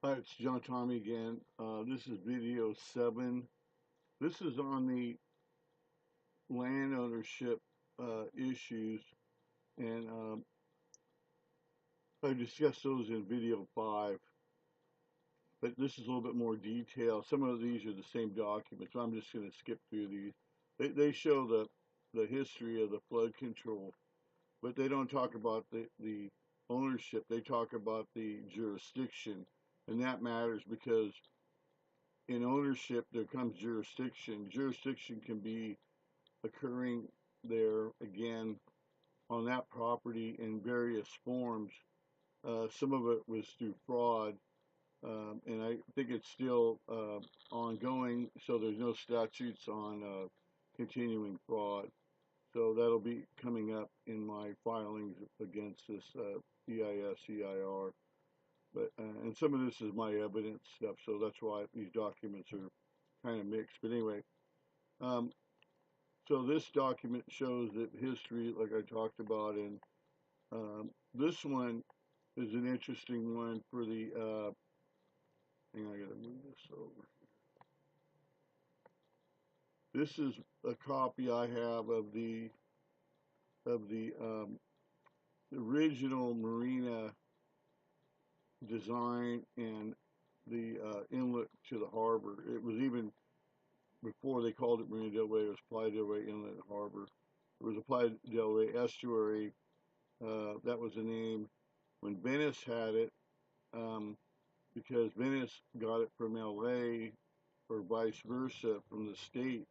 Hi, it's John Tommy again. This is video 7. This is on the land ownership issues, and I discussed those in video 5. But this is a little bit more detail. Some of these are the same documents, so I'm just going to skip through these. They show the history of the flood control, but they don't talk about the ownership. They talk about the jurisdiction, and that matters because in ownership there comes jurisdiction. Jurisdiction can be occurring there again on that property in various forms. Some of it was through fraud, and I think it's still ongoing, so there's no statutes on continuing fraud. So that'll be coming up in my filings against this EIS, EIR. But and some of this is my evidence stuff, so that's why these documents are kind of mixed. But anyway, um, so this document shows that history, like I talked about, and this one is an interesting one for the. Hang on, I gotta move this over. This is a copy I have of the original marina design and the inlet to the harbor. It was even before they called it Marina del Rey. It was Playa del Rey Inlet and Harbor. It was a Playa del Rey estuary. That was the name when Venice had it, because Venice got it from LA or vice versa from the state.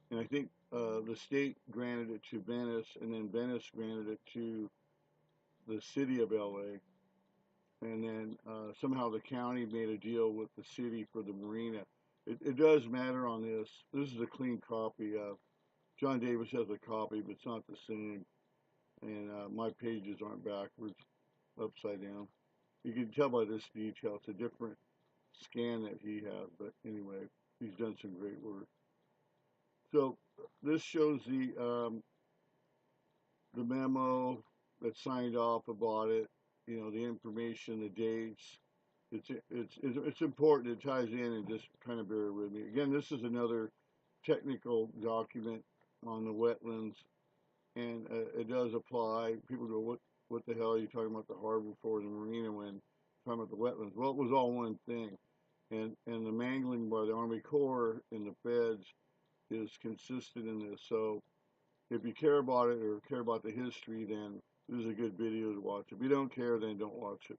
And I think the state granted it to Venice, and then Venice granted it to the city of LA. And then somehow the county made a deal with the city for the marina. It does matter on this. This is a clean copy of. John Davis has a copy, but it's not the same. And my pages aren't backwards, upside down. You can tell by this detail. It's a different scan that he has, but anyway, he's done some great work. So this shows the memo that signed off about it. You know, the information, the dates. It's important. It ties in, and just kind of bear with me. Again, this is another technical document on the wetlands, and it does apply. People go, what the hell are you talking about the harbor for the marina when talking about the wetlands? Well, it was all one thing, and the mangling by the Army Corps and the feds is consistent in this. So if you care about it or care about the history, then this is a good video to watch. If you don't care, then don't watch it.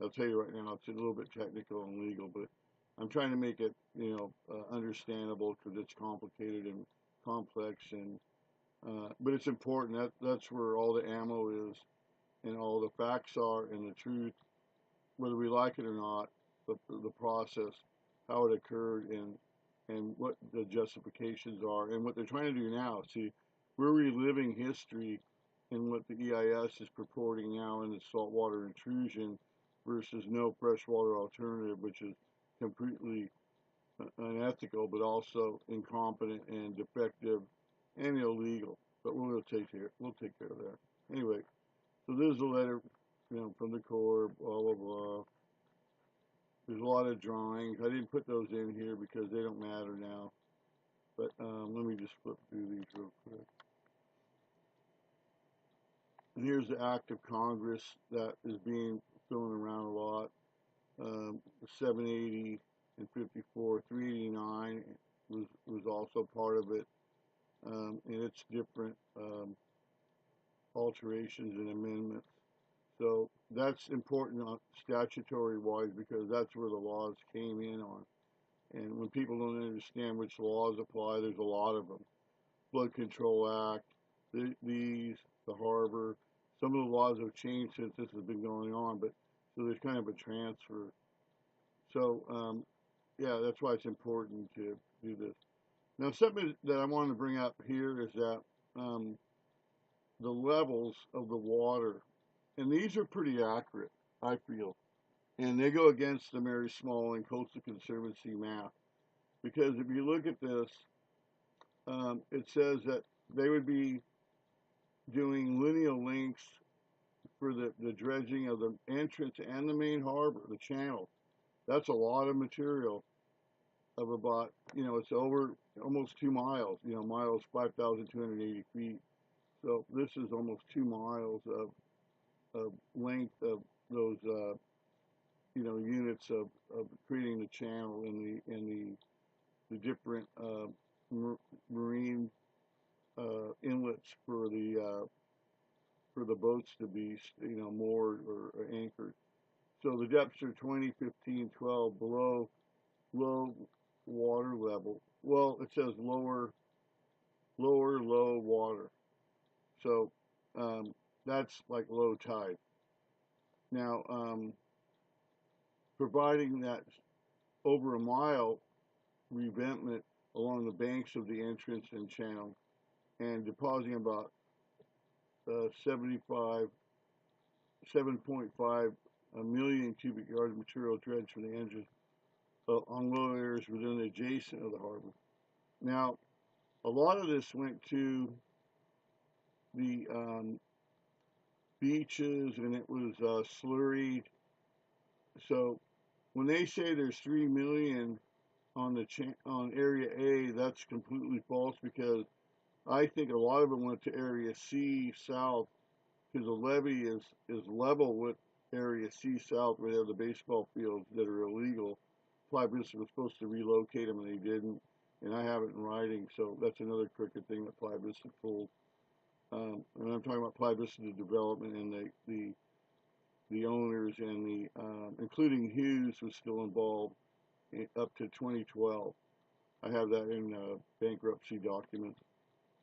I'll tell you right now, it's a little bit technical and legal, but I'm trying to make it, understandable because it's complicated and complex, and but it's important. That's where all the ammo is, and all the facts are, and the truth, whether we like it or not, the process, how it occurred, and what the justifications are, and what they're trying to do now. See, we're reliving history in what the EIS is purporting now in the saltwater intrusion versus no freshwater alternative, which is completely unethical, but also incompetent and defective and illegal. But we'll take care of that. Anyway, so there's a letter, from the Corps, blah blah blah. There's a lot of drawings. I didn't put those in here because they don't matter now. But let me just flip through these real quick. And here's the act of Congress that is being thrown around a lot. 780 and 54, 389 was also part of it, and it's different alterations and amendments. So that's important statutory wise because that's where the laws came in on. And when people don't understand which laws apply, there's a lot of them. Flood Control Act, the harbor. Some of the laws have changed since this has been going on, but so there's kind of a transfer. So yeah, that's why it's important to do this. Now, something that I want to bring up here is that the levels of the water, and these are pretty accurate, I feel, and they go against the Mary Smalling Coastal Conservancy map because if you look at this, it says that they would be doing lineal links for the dredging of the entrance and the main harbor, the channel. That's a lot of material of about, it's over almost 2 miles, miles 5,280 feet. So this is almost 2 miles of length of those, units of creating the channel and the different marine inlets for the boats to be, moored or anchored. So the depths are 20, 15, 12 below low water level. Well, it says lower low water. So that's like low tide. Now, providing that over a mile revetment along the banks of the entrance and channel, and depositing about 7.5 million cubic yards of material dredged from the entrance on low areas within the adjacent of the harbor. Now, a lot of this went to the beaches, and it was slurried. So when they say there's 3 million on Area A, that's completely false, because I think a lot of it went to Area C south, because the levee is level with Area C south, where they have the baseball fields that are illegal. Ply Vista was supposed to relocate them, and they didn't, and I have it in writing, so that's another crooked thing that Ply Vista pulled. And I'm talking about Ply Vista development, and the owners, and the including Hughes was still involved up to 2012. I have that in bankruptcy documents.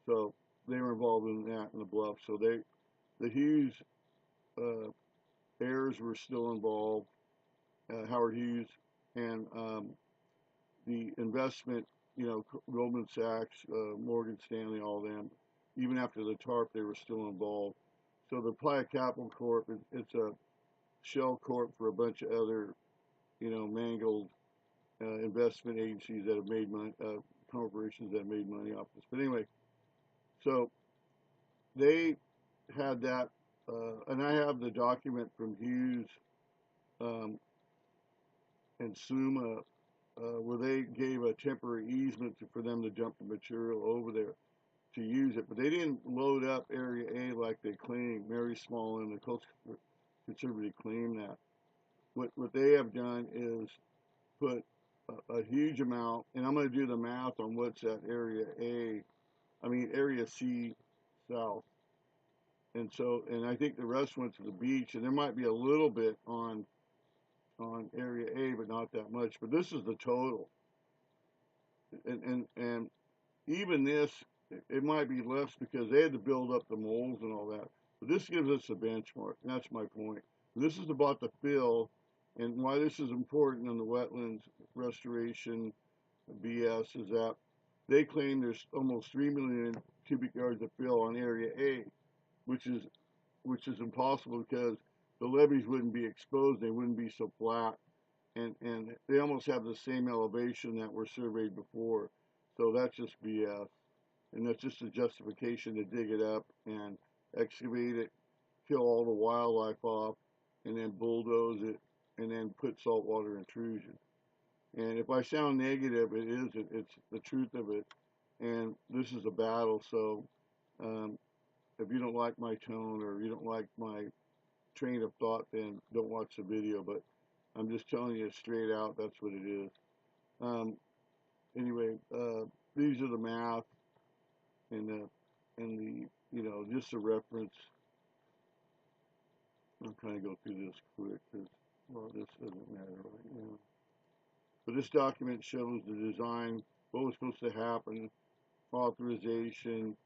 So they were involved in that in the bluff. So the Hughes heirs were still involved, Howard Hughes, and the investment, Goldman Sachs, Morgan Stanley, all them. Even after the TARP, they were still involved. So the Playa Capital Corp, it's a shell corp for a bunch of other, mangled investment agencies that have made money, corporations that have made money off this. But anyway, so they had that, and I have the document from Hughes and Suma, where they gave a temporary easement for them to dump the material over there to use it, but they didn't load up Area A like they claim. Mary Small and the Coast Conservative claim that. What they have done is put a huge amount, and I'm going to do the math on what's at Area Area C south. And so, and I think the rest went to the beach, and there might be a little bit on Area A, but not that much. But this is the total. And even this, it might be less because they had to build up the moles and all that. But this gives us a benchmark, and that's my point. This is about the fill, and why this is important on the wetlands restoration BS is that they claim there's almost 3 million cubic yards of fill on Area A, which is impossible, because the levees wouldn't be exposed, they wouldn't be so flat, and they almost have the same elevation that were surveyed before. So that's just BS. And that's just a justification to dig it up and excavate it, kill all the wildlife off, and then bulldoze it, and then put saltwater intrusion. And if I sound negative, it isn't. It's the truth of it. And this is a battle. So if you don't like my tone, or you don't like my train of thought, then don't watch the video. But I'm just telling you straight out, that's what it is. Anyway, these are the math. And the just a reference. I'm trying to go through this quick, because, well, this doesn't matter right now. But this document shows the design, what was supposed to happen, authorization,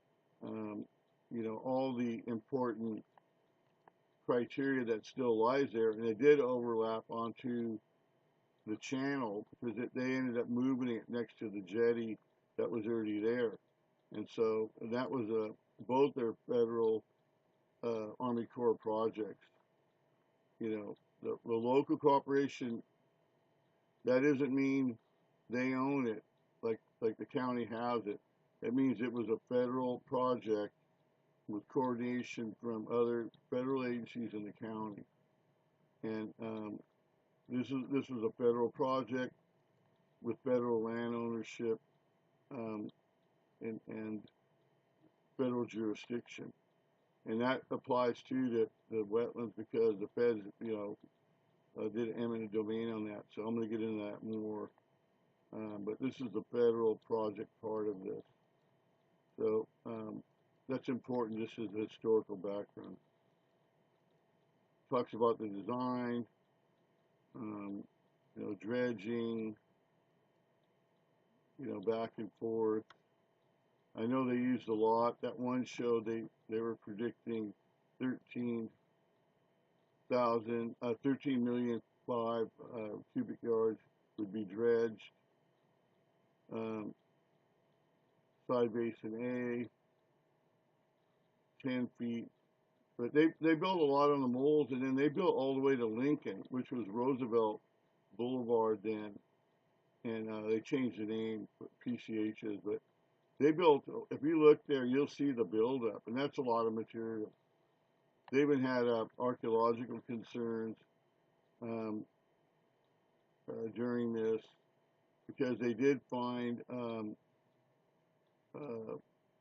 all the important criteria that still lies there, and it did overlap onto the channel, because they ended up moving it next to the jetty that was already there. And so that was both their federal Army Corps projects. The local corporation, that doesn't mean they own it like the county has it. It means it was a federal project, with coordination from other federal agencies in the county. And this was a federal project with federal land ownership and federal jurisdiction. And that applies to the wetlands because the feds, did eminent domain on that. So I'm going to get into that more. But this is the federal project part of this. So that's important just as a historical background. Talks about the design, dredging, back and forth. I know they used a lot. That one show they were predicting 13 million cubic yards would be dredged. Side basin A, 10 feet. But they built a lot on the moles, and then they built all the way to Lincoln, which was Roosevelt Boulevard then. And they changed the name, PCHs, but they built, if you look there, you'll see the buildup, and that's a lot of material. They even had archaeological concerns during this because they did find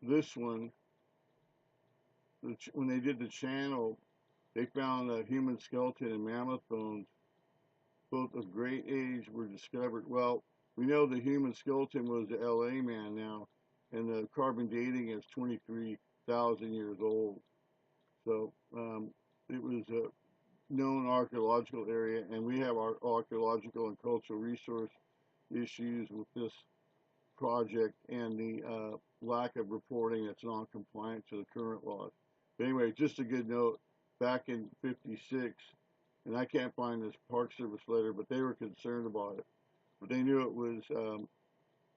this one. When they did the channel, they found a human skeleton and mammoth bones, both of great age, were discovered. Well, we know the human skeleton was the LA man now, and the carbon dating is 23,000 years old. So it was a known archaeological area, and we have our archaeological and cultural resource issues with this project and the lack of reporting that's non-compliant to the current laws. But anyway, just a good note, back in '56, and I can't find this Park Service letter, but they were concerned about it. But they knew it was,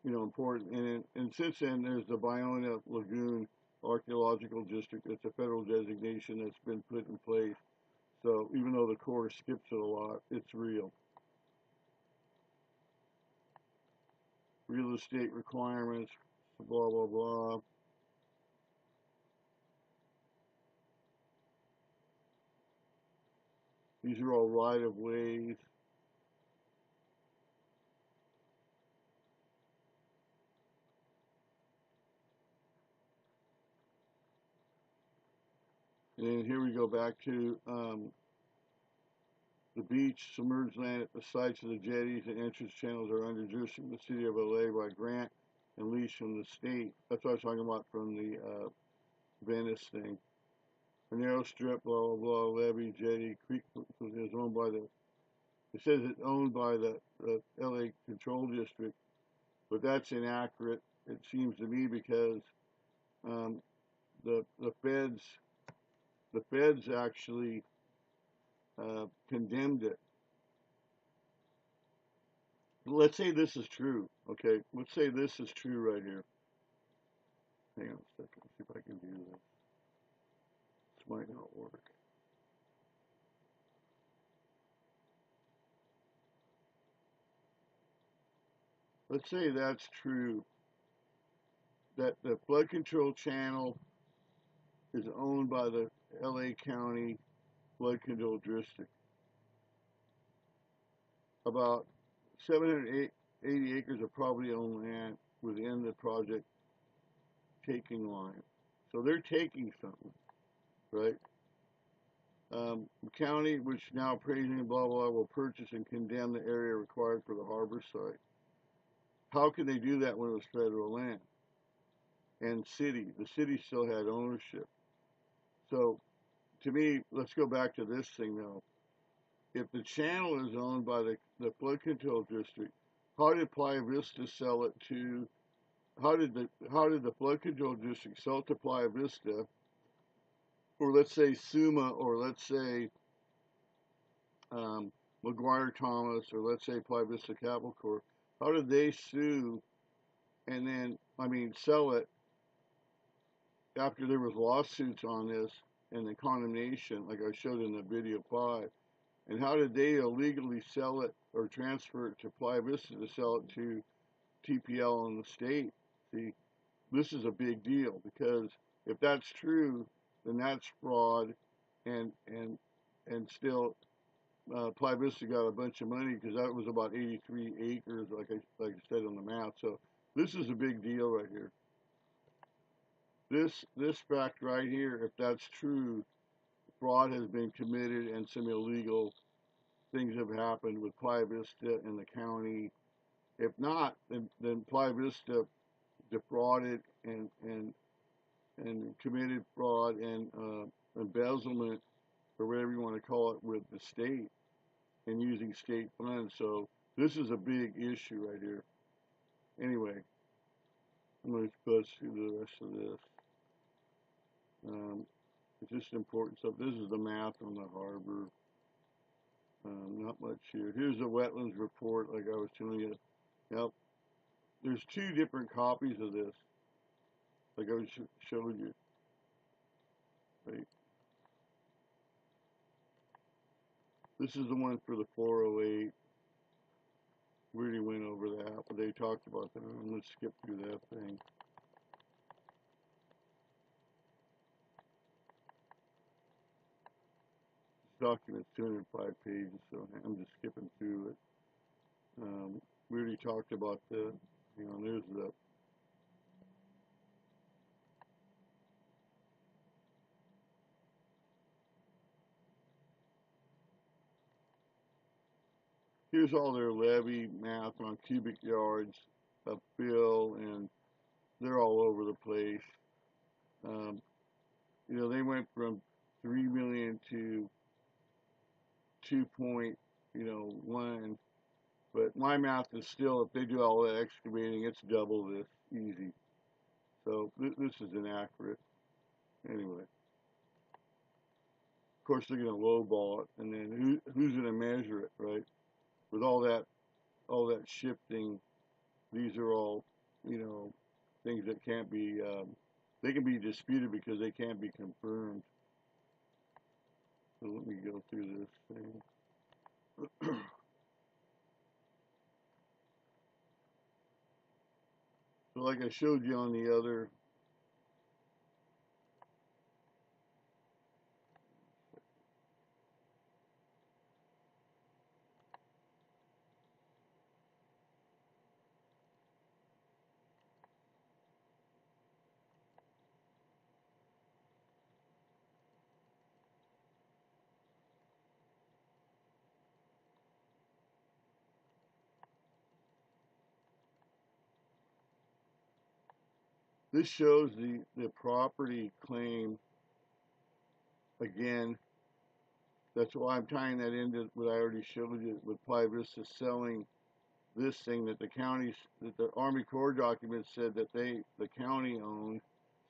important. And since then, there's the Baiona Lagoon Archaeological District. It's a federal designation that's been put in place. So even though the Corps skips it a lot, it's real. Real estate requirements, blah, blah, blah. These are all right-of-ways. And then here we go back to the beach, submerged land at the sites of the jetties and entrance channels are under jurisdiction of the city of LA by grant and lease from the state. That's what I was talking about from the Venice thing. A narrow strip, blah, blah, blah, levee, jetty, creek is owned by it says it's owned by the LA Control District, but that's inaccurate, it seems to me, because the feds actually condemned it. Let's say this is true, okay? Let's say this is true right here. Hang on a second, see if I can do this. This might not work. Let's say that's true, that the flood control channel is owned by the LA County Flood Control District. About 780 acres of property owned land within the project taking line. So they're taking something, right? The county, which now praising blah, blah, will purchase and condemn the area required for the harbor site. How could they do that when it was federal land? And the city still had ownership. So to me, let's go back to this thing though. If the channel is owned by the flood control district, how did Playa Vista sell it to? How did the flood control district sell it to Playa Vista, or let's say Suma, or let's say McGuire Thomas, or let's say Playa Vista Capital Corp? How did they sue and then sell it after there was lawsuits on this and the condemnation, like I showed in the video 5? And how did they illegally sell it or transfer it to Playa Vista to sell it to TPL in the state? See, this is a big deal, because if that's true, then that's fraud, and still Ply Vista got a bunch of money because that was about 83 acres, like I said on the map. So this is a big deal right here. This fact right here, if that's true, fraud has been committed and some illegal things have happened with Ply Vista and the county. If not, then Ply Vista defrauded and committed fraud and embezzlement, or whatever you want to call it, with the state and using state funds. So this is a big issue right here. Anyway, I'm going to buzz through the rest of this. It's just important stuff. This is the map on the harbor. Not much here. Here's the wetlands report, like I was telling you. Now, there's two different copies of this, like I showed you. Right. This is the one for the 408. We already went over that, but they talked about that. I'm going to skip through that thing. This document's 205 pages, so I'm just skipping through it. We already talked about the, there's the here's all their levy math on cubic yards of fill, and they're all over the place. They went from 3 million to 2.1, but my math is still, if they do all that excavating, it's double this, easy. So this is inaccurate. Anyway, of course they're going to lowball it, and then who's going to measure it, right? With all that shifting, these are all, things that can't be, they can be disputed because they can't be confirmed. So let me go through this thing. So like I showed you on the other, this shows the property claim again. That's why I'm tying that into what I already showed you with Ply Vista selling this thing that that the Army Corps document said that the county owned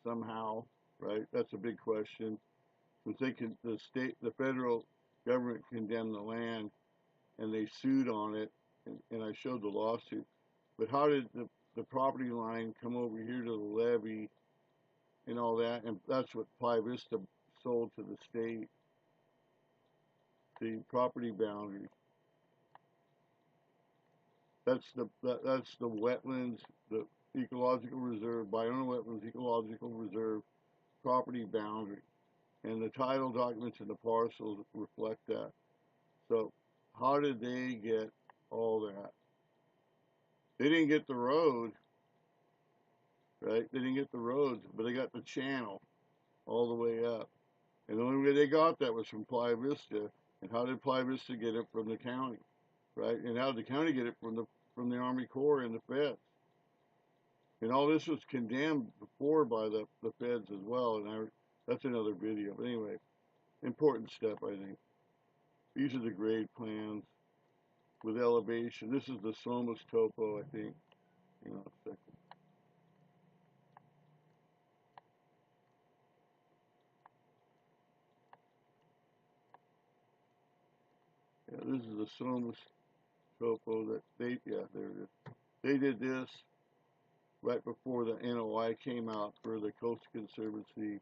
somehow, right? That's a big question. Since the federal government condemned the land and they sued on it, and I showed the lawsuit. But how did the property line come over here to the levee and all that? And that's what Ply Vista sold to the state, the property boundary. That's the wetlands, the ecological reserve, Bional Wetlands Ecological Reserve property boundary. And the title documents and the parcels reflect that. So how did they get all that? They didn't get the road, right? They didn't get the roads, but they got the channel all the way up. And the only way they got that was from Ply Vista. And how did Ply Vista get it from the county, right? And how did the county get it from the Army Corps and the feds? And all this was condemned before by the feds as well. And that's another video. But anyway, important step, I think. These are the grade plans with elevation. This is the Somas topo, I think. Hang on a second. Yeah, this is the Somas topo that there it is. They did this right before the NOI came out for the Coast Conservancy.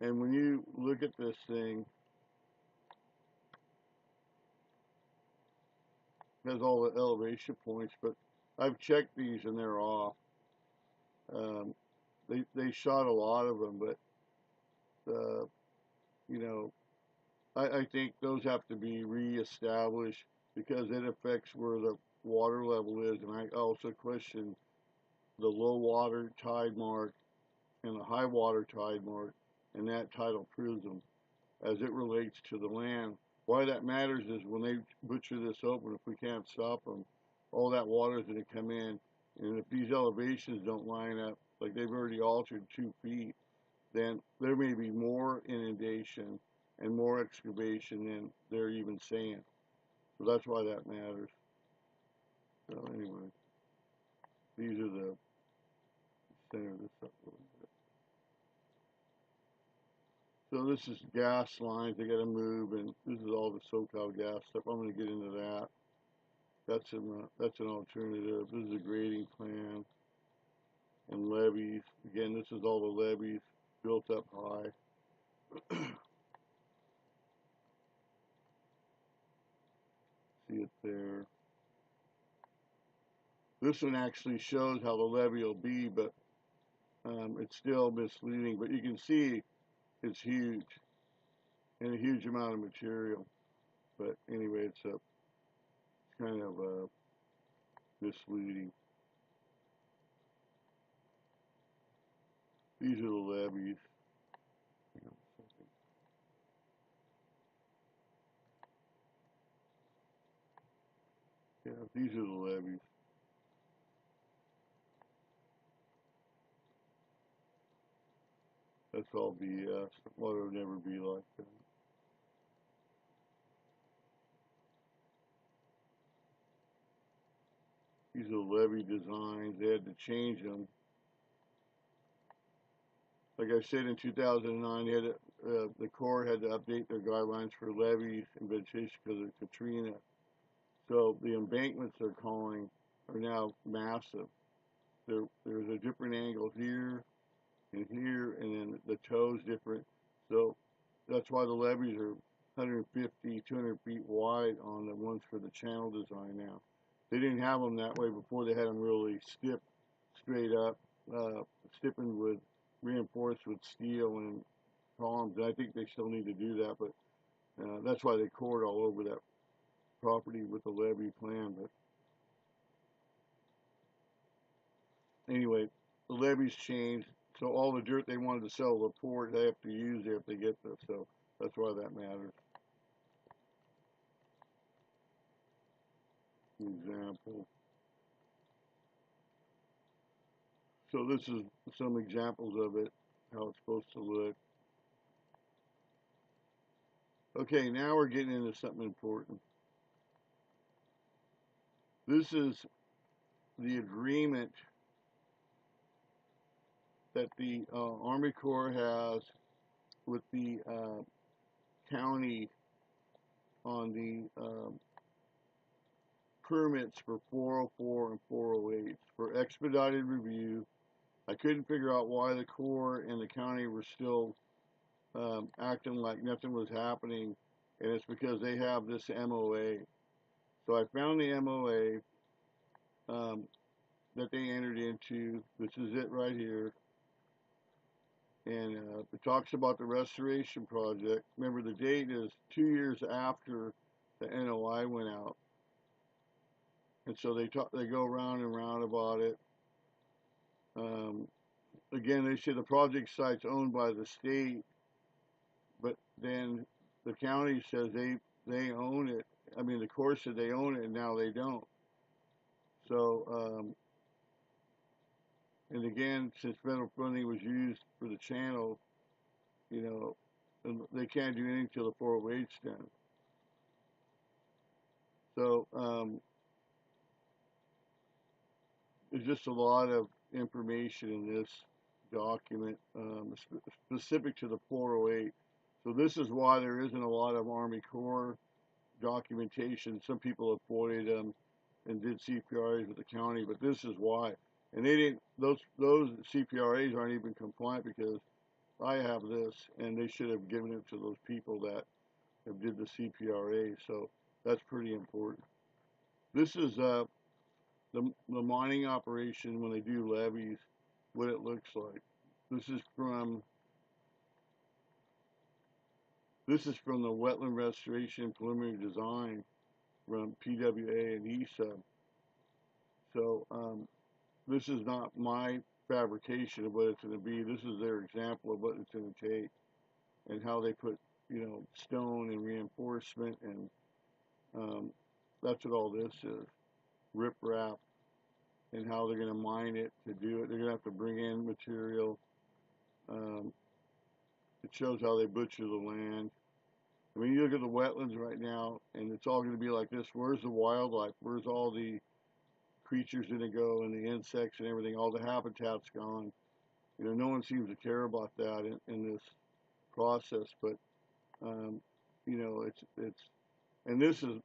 And when you look at this thing, it has all the elevation points, but I've checked these and they're off. They shot a lot of them, but you know, I think those have to be reestablished because it affects where the water level is. And I also question the low water tide mark and the high water tide mark and that tidal prism as it relates to the land. Why that matters is when they butcher this open, if we can't stop them, all that water is going to come in. And if these elevations don't line up, like they've already altered 2 feet, then there may be more inundation and more excavation than they're even saying. So that's why that matters. So anyway, these are the center this up a little bit. So this is gas lines they got to move, and this is all the SoCal gas stuff. I'm going to get into that. That's an alternative. This is a grading plan and levees. Again, this is all the levees built up high. See it there. This one actually shows how the levee will be, but it's still misleading. But you can see it's huge and a huge amount of material. But anyway, it's kind of misleading. These are the levees. Yeah, these are the levees. That's all BS. Water will never be like that. These are the levee designs. They had to change them. Like I said, in 2009, the Corps had to update their guidelines for levees and vegetation because of Katrina. So the embankments they're calling are now massive. There's a different angle here and here, and then the toe's different. So that's why the levees are 150, 200 feet wide on the ones for the channel design now. They didn't have them that way before. They had them really stiff, straight up, stiffened with, reinforced with steel and columns. And I think they still need to do that, but that's why they cored all over that property with the levee plan. But anyway, the levees changed, so all the dirt they wanted to sell the port, they have to use there if they get this. So that's why that matters. Example. So this is some examples of it, how it's supposed to look. Okay, now we're getting into something important. This is the agreement that the Army Corps has with the county on the permits for 404 and 408 for expedited review. I couldn't figure out why the Corps and the county were still acting like nothing was happening, and it's because they have this MOA. So I found the MOA that they entered into. This is it right here. And it talks about the restoration project. Remember, the date is 2 years after the NOI went out. And so they go round and round about it. Again, they say the project site's owned by the state, but then the county says they own it. I mean, the Corps said they own it, and now they don't. So, and again, since federal funding was used for the channel, you know, they can't do anything till the 408's done. So, there's just a lot of information in this document specific to the 408. So this is why there isn't a lot of Army Corps documentation. Some people avoided them and did CPRAs with the county, but this is why. And they didn't. Those CPRAs aren't even compliant because I have this, and they should have given it to those people that have did the CPRA. So that's pretty important. This is the mining operation when they do levees, what it looks like. This is from This is from the Wetland Restoration Preliminary Design from PWA and ESA. So this is not my fabrication of what it's going to be. This is their example of what it's going to take and how they put, stone and reinforcement, and that's what all this is. Riprap, and how they're going to mine it to do it. They're going to have to bring in material. Um, it shows how they butcher the land. I mean, you look at the wetlands right now, and it's all going to be like this. Where's the wildlife? Where's all the creatures going to go, and the insects and everything? All the habitat's gone. No one seems to care about that in this process. But it's and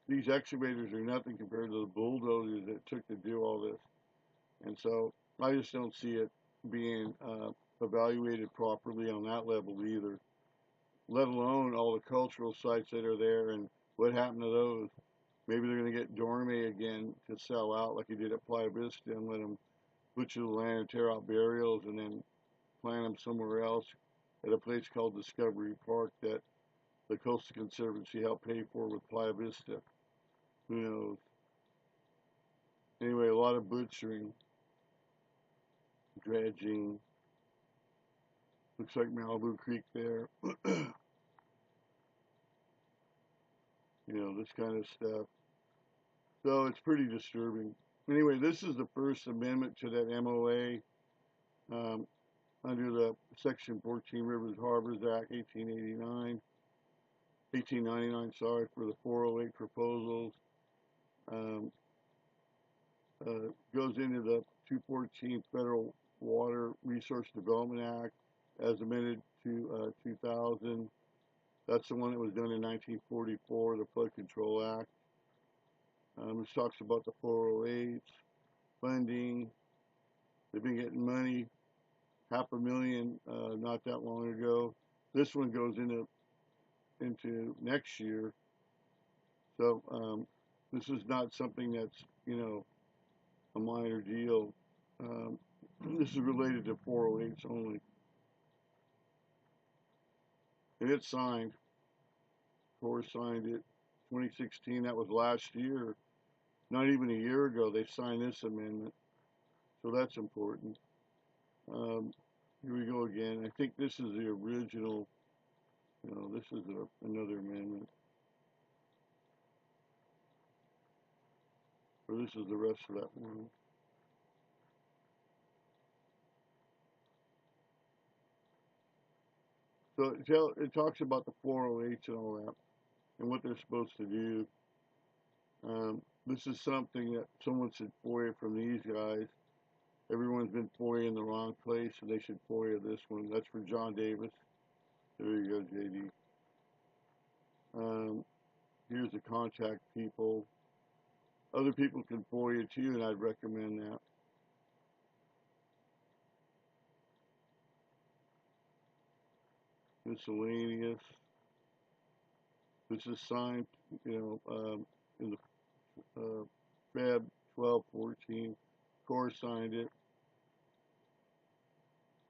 these excavators are nothing compared to the bulldozers that it took to do all this. And so I just don't see it being evaluated properly on that level either, let alone all the cultural sites that are there and what happened to those. Maybe they're going to get dorme again to sell out like he did at Playa Vista and let them butcher the land and tear out burials and then plant them somewhere else at a place called Discovery Park that the Coastal Conservancy helped pay for with Playa Vista. Who knows? Anyway, a lot of butchering, dredging. Looks like Malibu Creek there. This kind of stuff. So it's pretty disturbing. Anyway, this is the first amendment to that MOA under the Section 14 Rivers Harbors Act 1899, for the 408 proposals. Goes into the 214 Federal Water Resource Development Act as amended to 2000. That's the one that was done in 1944, the Flood Control Act. This talks about the 408s, funding. They've been getting money, $500,000 not that long ago. This one goes into next year. So this is not something that's, a minor deal. This is related to 408s only. And it's signed. Core signed it 2016. That was last year. Not even a year ago, they signed this amendment. So that's important. Here we go again. I think this is the original. This is another amendment. Or this is the rest of that one. So it talks about the 408s and all that, and what they're supposed to do. This is something that someone should FOIA from these guys. Everyone's been FOIA in the wrong place, and they should FOIA this one. That's for John Davis. There you go, JD. Here's the contact people. Other people can FOIA too, and I'd recommend that. Miscellaneous. This is signed, in the Feb 12/14. Core signed it.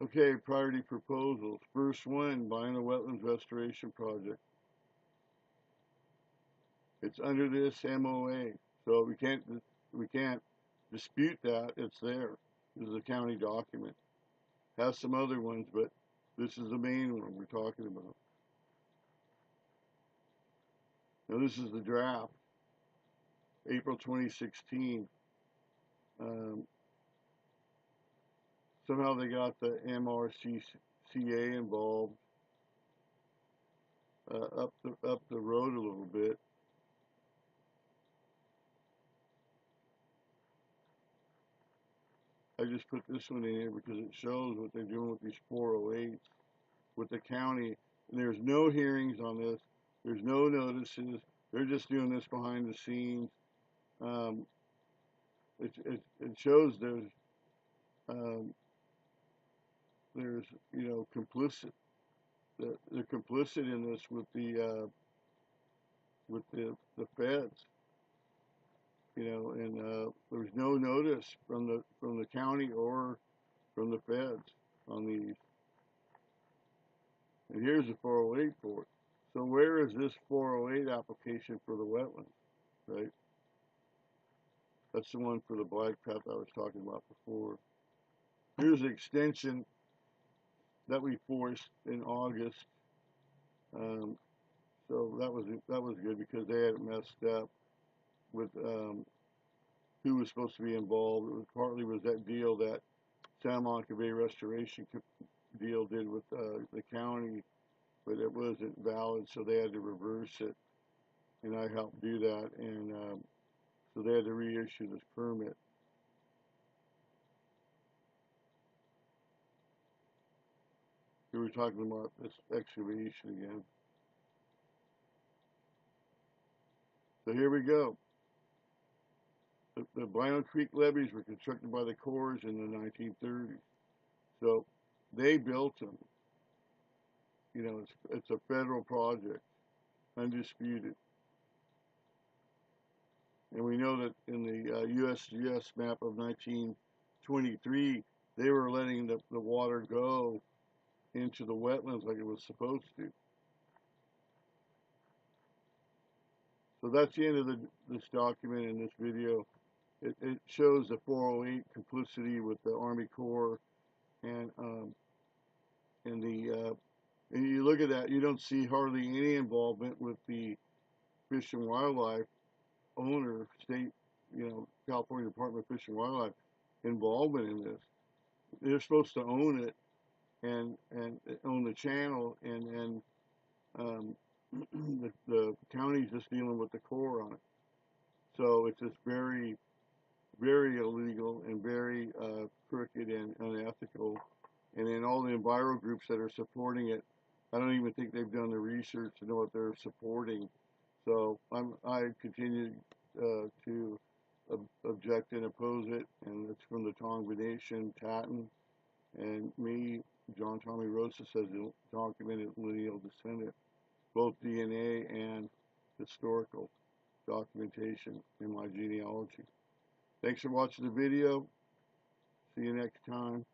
Okay, priority proposals. First one, buying a wetlands restoration project. It's under this MOA, so we can't dispute that. It's there. This is a county document. Has some other ones, but this is the main one we're talking about. Now this is the draft, April 2016. Somehow they got the MRCCA involved up the road a little bit. I just put this one in here because it shows what they're doing with these 408s with the county. And there's no hearings on this. There's no notices. They're just doing this behind the scenes. It shows there's complicit. They're complicit in this with the feds. And there's no notice from the county or from the feds on these. And here's the 408 for it. So where is this 408 application for the wetlands, right? That's the one for the bike path I was talking about before. Here's the extension that we forced in August. So that was good because they had messed up with who was supposed to be involved. It was partly was that deal that Santa Monica Bay Restoration deal did with the county, but it wasn't valid, so they had to reverse it, and I helped do that, and so they had to reissue this permit. We were talking about this excavation again. So here we go. The Blind Creek levees were constructed by the Corps in the 1930s. So they built them. You know, it's a federal project, undisputed. And we know that in the USGS map of 1923, they were letting the water go into the wetlands like it was supposed to. So that's the end of this document in this video. It shows the 408 complicity with the Army Corps, and you look at that, you don't see hardly any involvement with the Fish and Wildlife owner, state, California Department of Fish and Wildlife involvement in this. They're supposed to own it and own the channel, and the county's just dealing with the Corps on it. So it's just very, very illegal and very crooked and unethical. And then all the enviro groups that are supporting it, I don't even think they've done the research to know what they're supporting. So I continue to object and oppose it, and it's from the Tongva Nation, Tattn, and me, John Tommy Rosa, says documented lineal descendant, both DNA and historical documentation in my genealogy. Thanks for watching the video. See you next time.